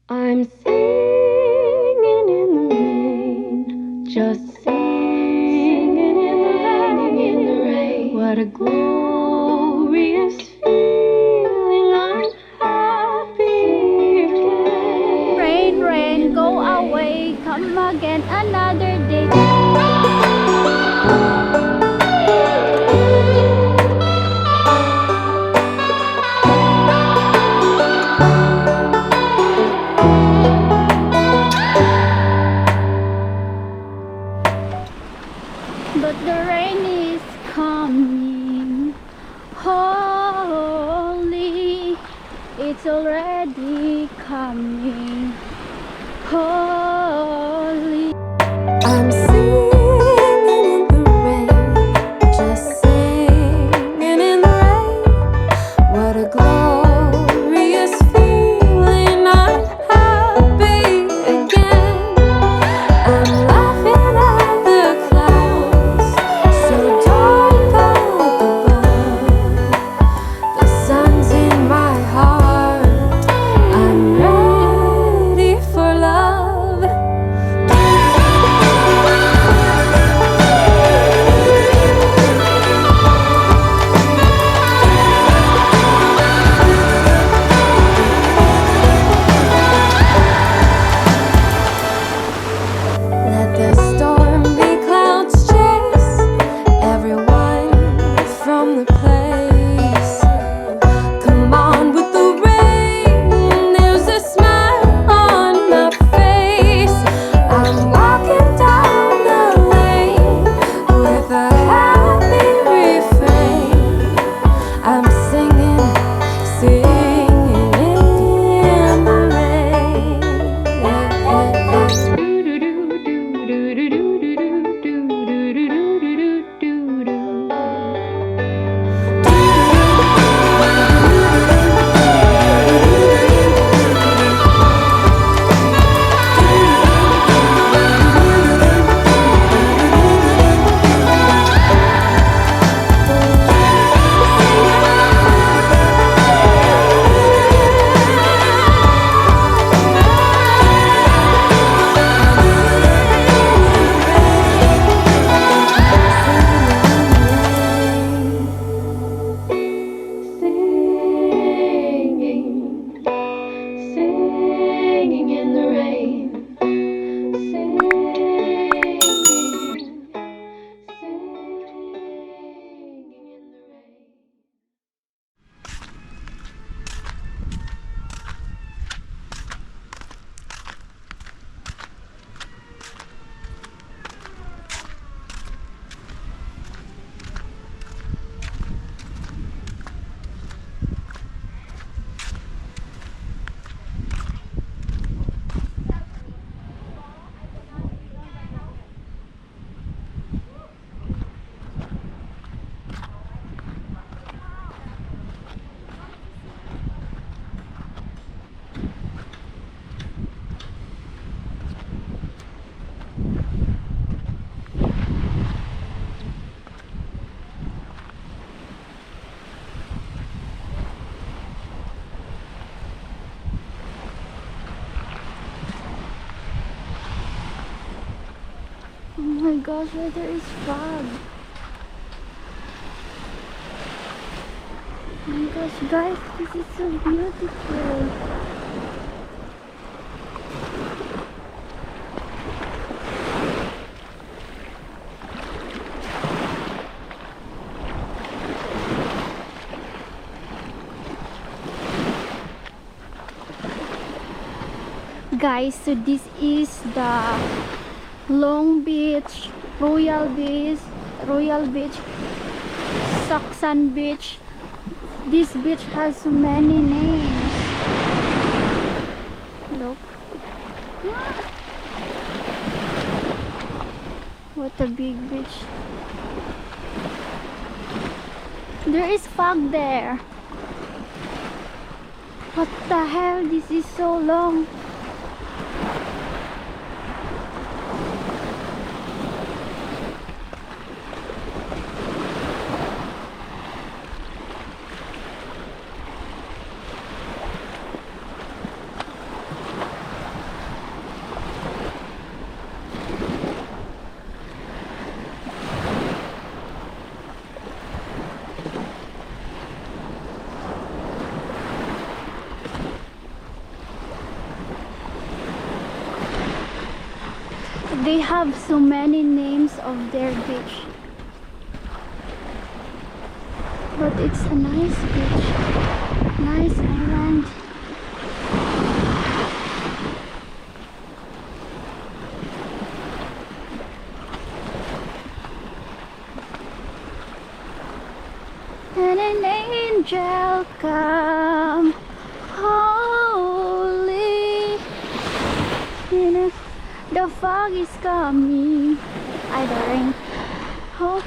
I'm singing in the rain, just singing in the rain. What a glorious feeling, I'm happy again. Rain, rain, go away, come again another day. But the rain is coming. Holy, it's already coming. Holy. I'm singing in the rain, just singing in the rain. What a glorious feeling, I'm happy again. I'm laughing at the clouds, so dark up above. The sun's in my heart, I'm ready for love. Let the storm be clouds chase everyone from the place. Come on with the rain, there's a smile on my face. I'm walking down the lane with a happy refrain. I'm singing, singing in the rain. Singing in the rain, singing, singing in the rain. Oh my gosh, where there is fog. Oh my gosh, guys, this is so beautiful. Guys, so this is the Long Beach, Royal Beach, Saksan Beach. This beach has so many names. Look. What a big beach. There is fog there. What the hell? This is so long. They have so many names of their beach, but it's a nice beach, nice island. And an angel come, holy, you know, the fog is coming, the rain, holy.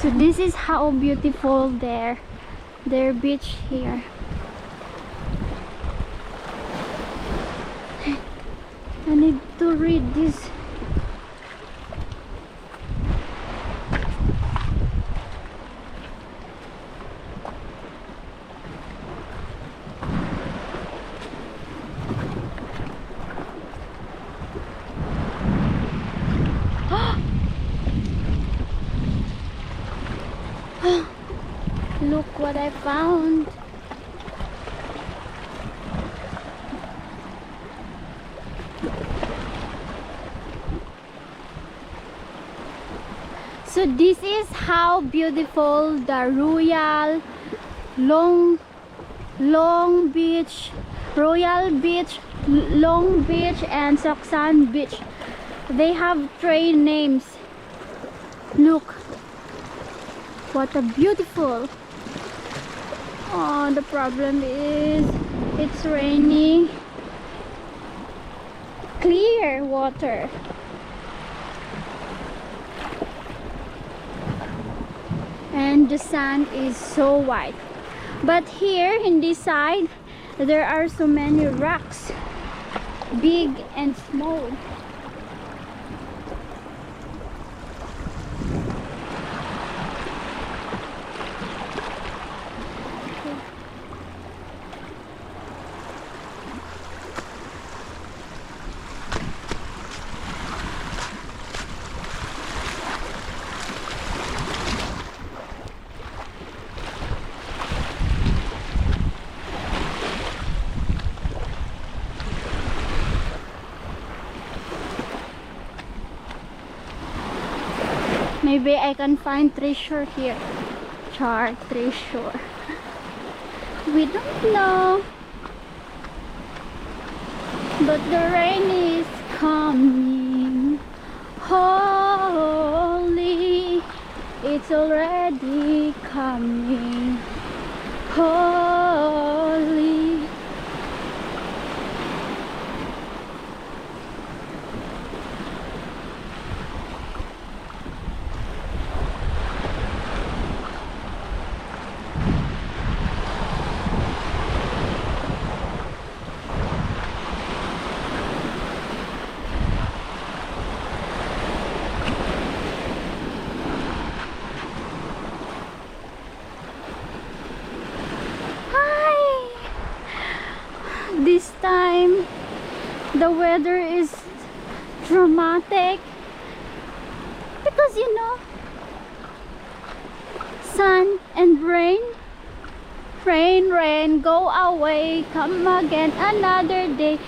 So this is how beautiful their beach here. I need to read this. Look what I found. So this is how beautiful the Long Beach, Royal Beach, Long Beach and Soksan Beach. They have three names. Look, what a beautiful. Oh, the problem is it's raining. Clear water. And the sand is so white. But here in this side, there are so many rocks, big and small. Maybe I can find treasure here. Treasure. We don't know. But the rain is coming. Holy, it's already coming. Holy. This time the weather is dramatic because you know, sun and rain, rain, go away, come again another day.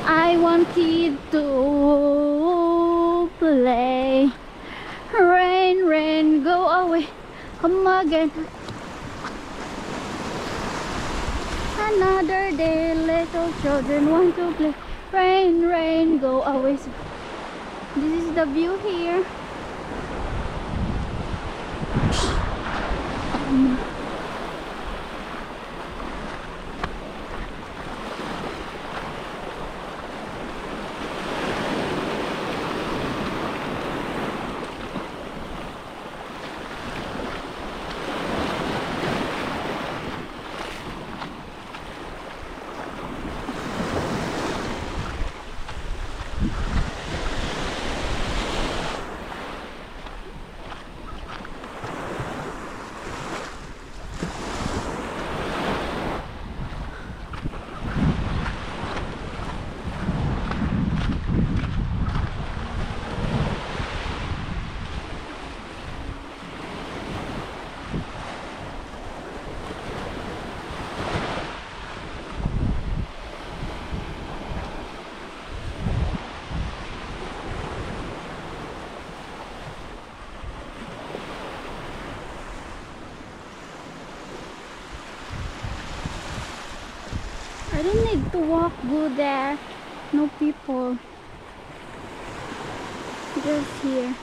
I wanted to play. Rain, go away, come again another day. Little children want to play. Rain, go away. So this is the view here. I don't need to walk, go there. No people. Just here.